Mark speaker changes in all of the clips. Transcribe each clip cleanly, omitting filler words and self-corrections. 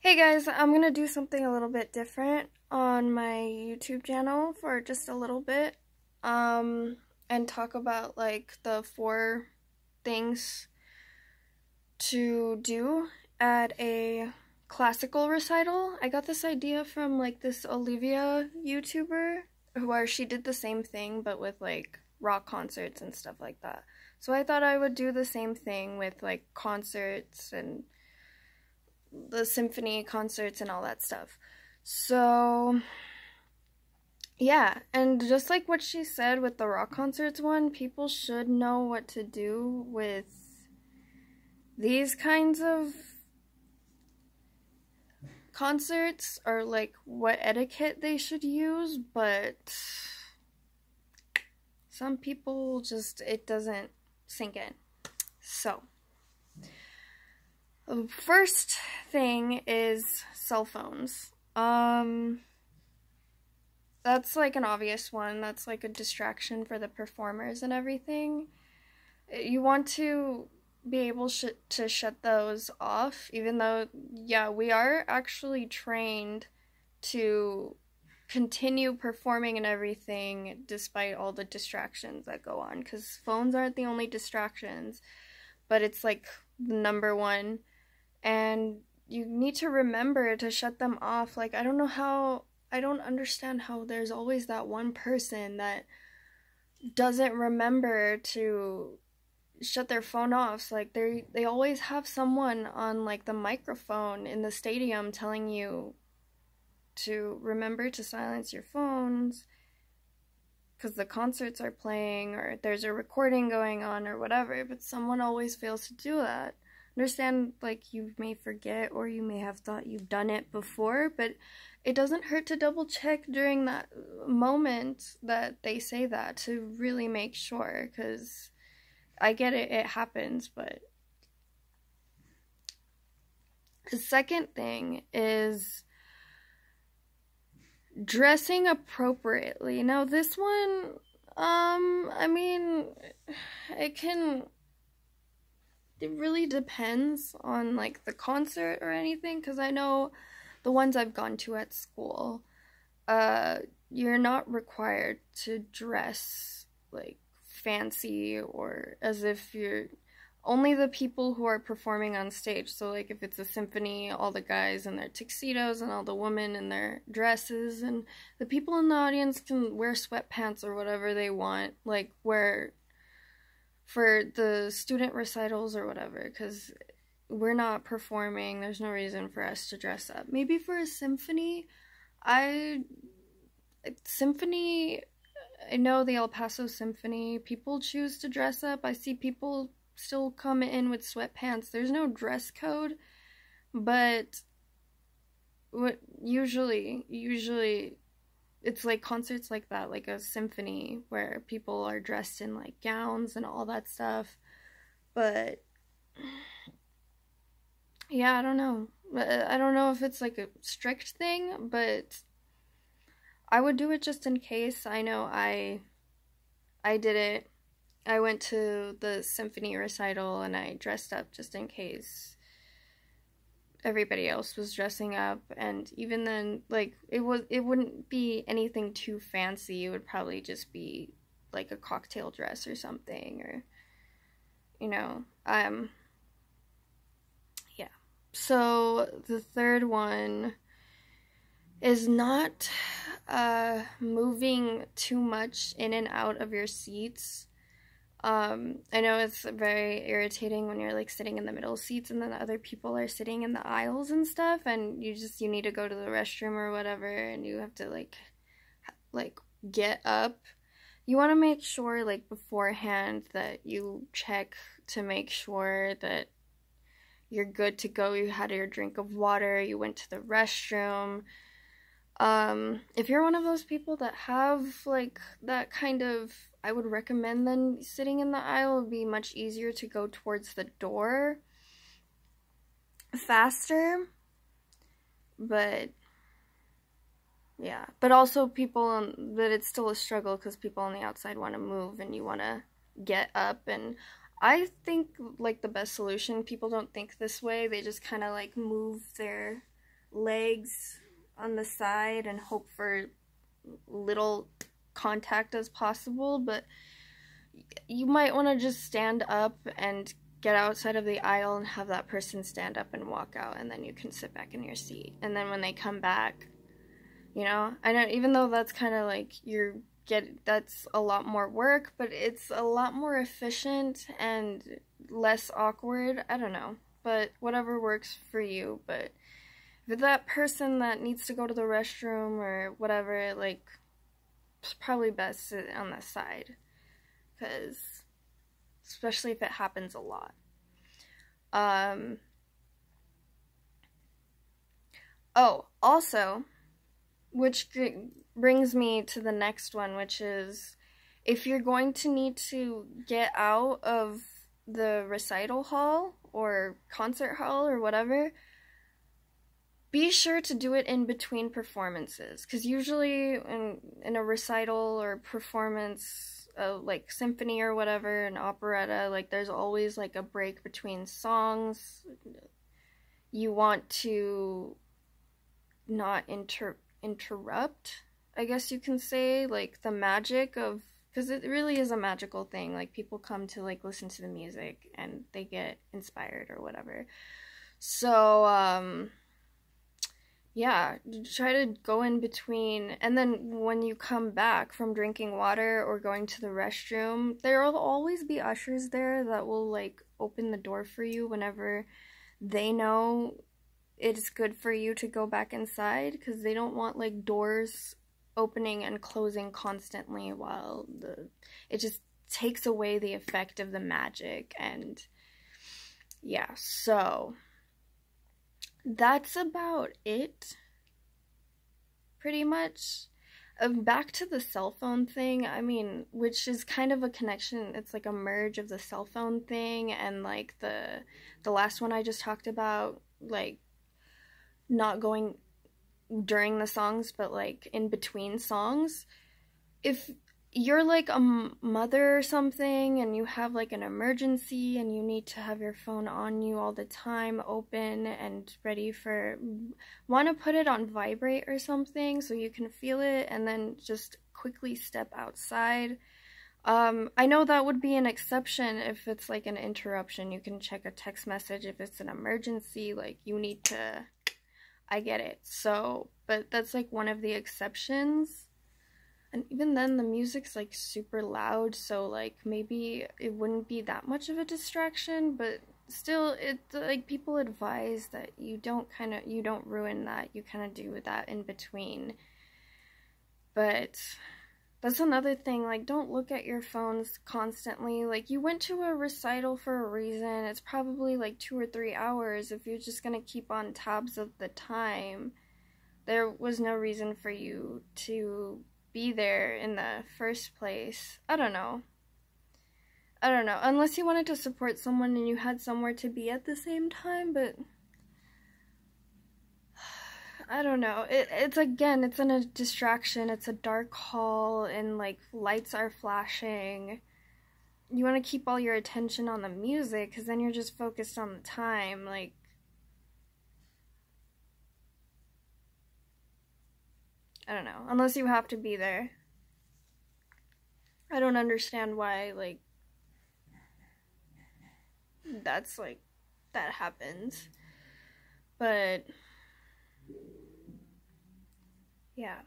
Speaker 1: Hey guys, I'm gonna do something a little bit different on my YouTube channel for just a little bit, and talk about like the 4 things to do at a classical recital. I got this idea from like this Olivia YouTuber where she did the same thing but with like rock concerts and stuff like that. So I thought I would do the same thing with like concerts and the symphony concerts and all that stuff. So yeah, and just like what she said with the rock concerts one, people should know what to do with these kinds of concerts, or like what etiquette they should use, but some people just, it doesn't sink in. So the first thing is cell phones. That's like an obvious one. That's like a distraction for the performers and everything. You want to be able to shut those off, even though, yeah, we are actually trained to continue performing and everything despite all the distractions that go on, because phones aren't the only distractions, but it's like the number one, and you need to remember to shut them off. Like, I don't understand how there's always that one person that doesn't remember to shut their phone off. So, like, they always have someone on like the microphone in the stadium telling you to remember to silence your phones because the concerts are playing or there's a recording going on or whatever, but someone always fails to do that. Understand, like, you may forget or you may have thought you've done it before, but it doesn't hurt to double check during that moment that they say that to really make sure, because I get it, it happens. But the second thing is dressing appropriately. Now this one, I mean, it really depends on like the concert or anything, because I know the ones I've gone to at school, you're not required to dress like fancy or as if you're only the people who are performing on stage. So like if it's a symphony, all the guys in their tuxedos and all the women in their dresses, and the people in the audience can wear sweatpants or whatever they want, like wear for the student recitals or whatever, because we're not performing. There's no reason for us to dress up. Maybe for a symphony, I know the El Paso Symphony, people choose to dress up. I see people still come in with sweatpants. There's no dress code, but usually it's like concerts like that, like a symphony where people are dressed in like gowns and all that stuff. But yeah, I don't know. I don't know if it's like a strict thing, but I would do it just in case. I know I did it. I went to the symphony recital and I dressed up just in case everybody else was dressing up, and even then, like, it wouldn't be anything too fancy. It would probably just be like a cocktail dress or something, or yeah. So the third one is not moving too much in and out of your seats. I know it's very irritating when you're like sitting in the middle seats and then other people are sitting in the aisles and stuff, and you need to go to the restroom or whatever, and you have to like get up. You want to make sure like beforehand that you check to make sure that you're good to go. You had your drink of water, you went to the restroom. If you're one of those people that have like that kind of, I would recommend then sitting in the aisle. Would be much easier to go towards the door faster. But yeah, but also but it's still a struggle because people on the outside want to move and you want to get up. And I think like the best solution, people don't think this way, they just kind of like move their legs on the side and hope for little contact as possible, but you might want to just stand up and get outside of the aisle and have that person stand up and walk out, and then you can sit back in your seat. And then when they come back, you know, I know, even though that's kind of like that's a lot more work, but it's a lot more efficient and less awkward. I don't know, but whatever works for you. But if that person that needs to go to the restroom or whatever, like, it's probably best sit on the side, because especially if it happens a lot. Oh, also, which brings me to the next one, which is, if you're going to need to get out of the recital hall or concert hall or whatever, be sure to do it in between performances, because usually in a recital or performance, like symphony or whatever, an operetta, like there's always like a break between songs. You want to not interrupt, I guess you can say, like the magic of, because it really is a magical thing. Like, people come to like listen to the music and they get inspired or whatever. So yeah, try to go in between, and then when you come back from drinking water or going to the restroom, there will always be ushers there that will like open the door for you whenever they know it's good for you to go back inside, because they don't want like doors opening and closing constantly while it just takes away the effect of the magic. And yeah, so that's about it, pretty much. Back to the cell phone thing, I mean, which is kind of a connection, it's like a merge of the cell phone thing and like the last one I just talked about, like not going during the songs, but like in between songs. If you're like a mother or something and you have like an emergency and you need to have your phone on you all the time, open and ready for, want to put it on vibrate or something so you can feel it and then just quickly step outside. I know that would be an exception if it's like an interruption. You can check a text message if it's an emergency, like you need to, I get it. So, but that's like one of the exceptions. And even then, the music's like super loud, so like maybe it wouldn't be that much of a distraction, but still, it like people advise that you don't ruin that, you kind of do that in between. But that's another thing, like, don't look at your phones constantly. Like, you went to a recital for a reason. It's probably like 2 or 3 hours. If you're just gonna keep on tabs of the time, there was no reason for you to be there in the first place. I don't know, unless you wanted to support someone and you had somewhere to be at the same time, but I don't know, it's again, it's a distraction, it's a dark hall and like lights are flashing. You want to keep all your attention on the music, because then you're just focused on the time. Like, I don't know, unless you have to be there. I don't understand why, like, that's, like, that happens. But, yeah.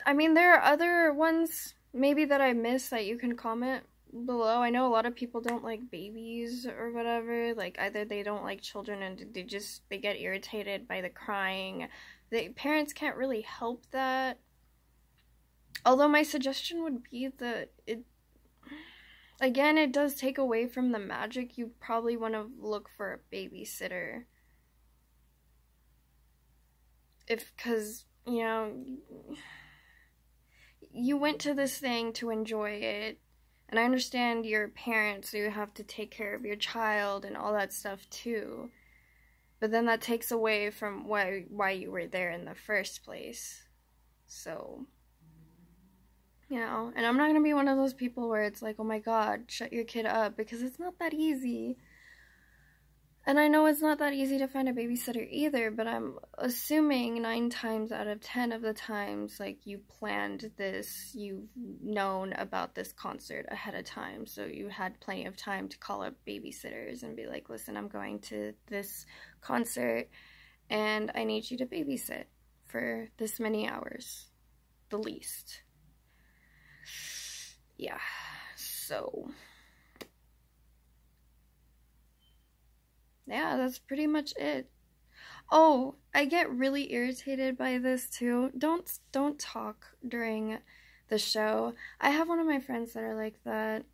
Speaker 1: I mean, there are other ones, maybe, that I missed that you can comment below. I know a lot of people don't like babies or whatever, like either they don't like children and they get irritated by the crying. The parents can't really help that. Although my suggestion would be that it does take away from the magic. You probably want to look for a babysitter. Because, you know, you went to this thing to enjoy it. And I understand you're parents, so you have to take care of your child and all that stuff too. But then that takes away from why you were there in the first place. So, you know, and I'm not going to be one of those people where it's like, oh my god, shut your kid up, because it's not that easy. And I know it's not that easy to find a babysitter either, but I'm assuming 9 times out of 10 of the times, like, you planned this, you've known about this concert ahead of time, so you had plenty of time to call up babysitters and be like, listen, I'm going to this concert, and I need you to babysit for this many hours, the least. Yeah, so... yeah, that's pretty much it. Oh, I get really irritated by this too. Don't talk during the show. I have one of my friends that are like that.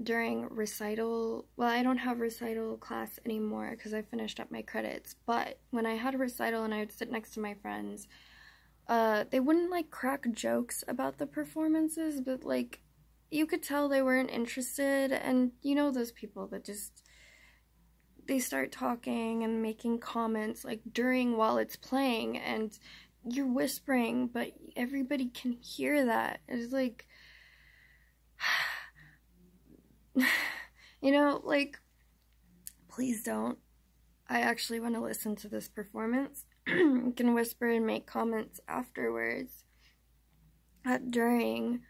Speaker 1: During recital, well, I don't have recital class anymore because I finished up my credits, but when I had a recital and I would sit next to my friends, they wouldn't like crack jokes about the performances, but like you could tell they weren't interested, and you know those people that just they start talking and making comments like while it's playing, and you're whispering, but everybody can hear that. It's like, you know, like, please don't. I actually want to listen to this performance. You can whisper and make comments afterwards. During.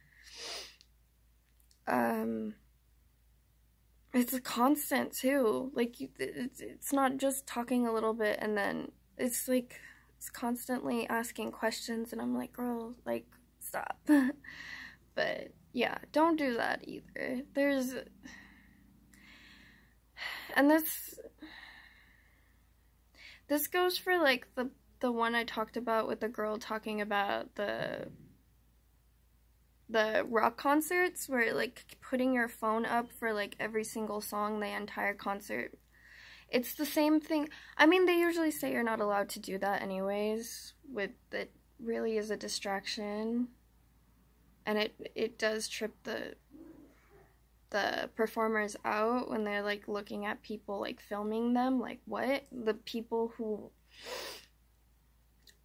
Speaker 1: It's a constant too. Like, it's not just talking a little bit and then it's like it's constantly asking questions, and I'm like, girl, like, stop. But yeah, don't do that either. And this goes for like the one I talked about with the girl talking about the rock concerts where like putting your phone up for like every single song the entire concert. It's the same thing. I mean, they usually say you're not allowed to do that anyways, with it really is a distraction, and it does trip the performers out when they're like looking at people like filming them. Like, what? The people who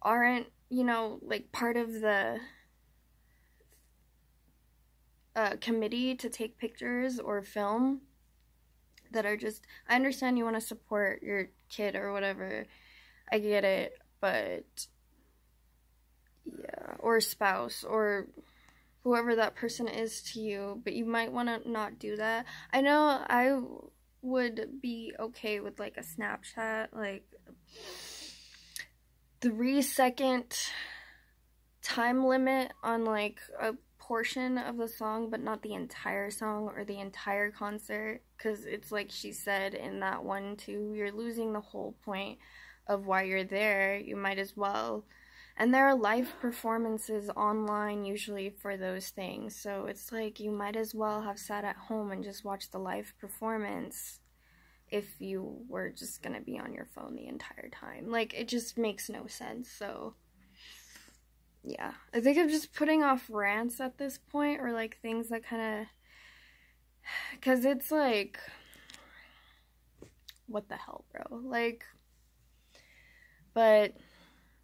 Speaker 1: aren't, you know, like part of the committee to take pictures or film, that are just, I understand you want to support your kid or whatever, I get it, but yeah, or spouse or whoever that person is to you, but you might want to not do that. I know I would be okay with like a Snapchat, like 3-second time limit on like a portion of the song, but not the entire song or the entire concert, because it's like she said in that one too, you're losing the whole point of why you're there. You might as well. And there are live performances online usually for those things, so it's like you might as well have sat at home and just watched the live performance if you were just gonna be on your phone the entire time. Like, it just makes no sense. So yeah, I think I'm just putting off rants at this point, or like things that kind of, because it's like, what the hell, bro? Like, but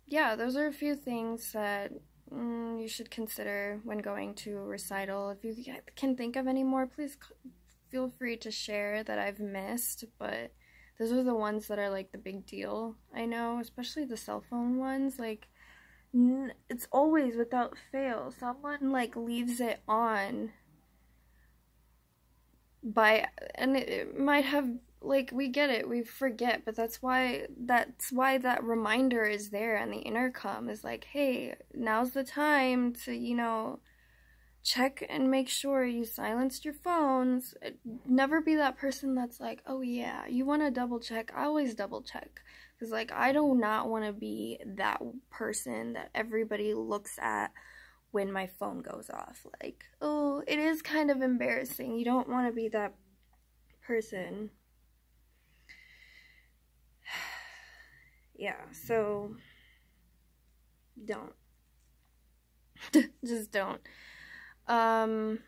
Speaker 1: yeah, those are a few things that you should consider when going to a recital. If you can think of any more, please feel free to share that I've missed, but those are the ones that are like the big deal, I know, especially the cell phone ones. Like, it's always without fail someone like leaves it on and it might have, like, we get it, we forget, but that's why that reminder is there, and the intercom is like, hey, now's the time to, you know, check and make sure you silenced your phones. Never be that person that's like, oh yeah, you want to double check. I always double check, because like, I do not want to be that person that everybody looks at when my phone goes off. Like, oh, it is kind of embarrassing. You don't want to be that person. Yeah, so don't. Just don't. But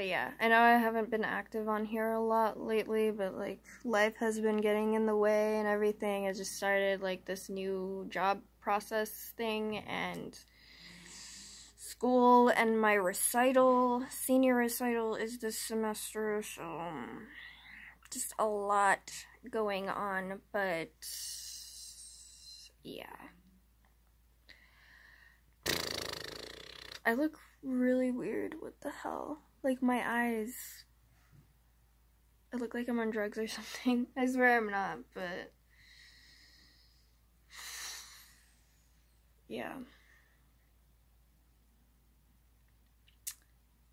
Speaker 1: yeah, I know I haven't been active on here a lot lately, but like, life has been getting in the way and everything. I just started like this new job process thing, and school, and my senior recital is this semester, so just a lot going on, but yeah. I look really weird. What the hell? Like, my eyes, I look like I'm on drugs or something. I swear I'm not, but yeah.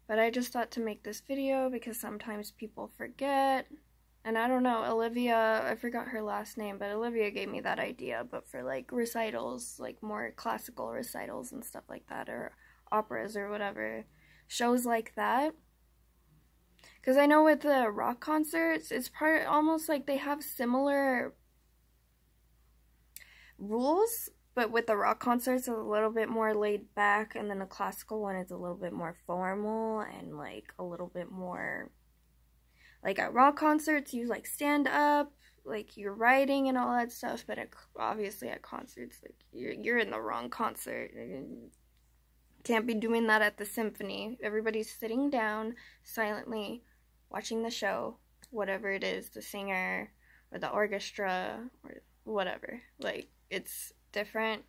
Speaker 1: But I just thought to make this video because sometimes people forget. And I don't know, Olivia, I forgot her last name, but Olivia gave me that idea, but for like recitals, like more classical recitals and stuff like that, or operas or whatever, shows like that. Because I know with the rock concerts, it's almost like they have similar rules, but with the rock concerts, it's a little bit more laid back, and then the classical one is a little bit more formal and like a little bit more. Like at rock concerts, you like stand up, like you're writing and all that stuff. But obviously at concerts, like you're in the wrong concert. You can't be doing that at the symphony. Everybody's sitting down silently, watching the show, whatever it is, the singer or the orchestra or whatever. Like, it's different.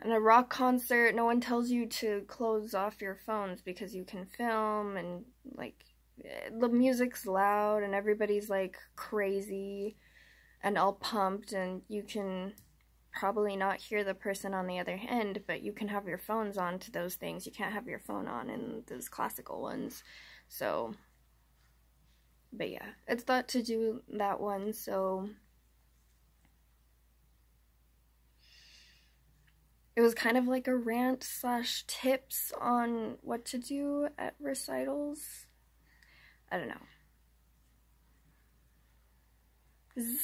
Speaker 1: In a rock concert, no one tells you to close off your phones because you can film, and like the music's loud and everybody's like crazy and all pumped, and you can probably not hear the person on the other end, but you can have your phones on to those things. You can't have your phone on in those classical ones. So, but yeah, it's thought to do that one, so it was kind of like a rant / tips on what to do at recitals. I don't know.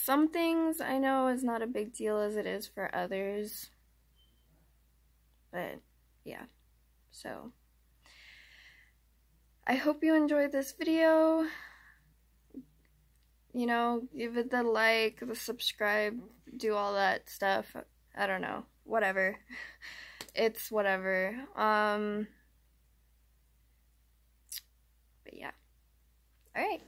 Speaker 1: Some things I know is not a big deal as it is for others. But yeah, so I hope you enjoyed this video. You know, give it the like, the subscribe, do all that stuff. I don't know. Whatever. It's whatever. But yeah. Alright.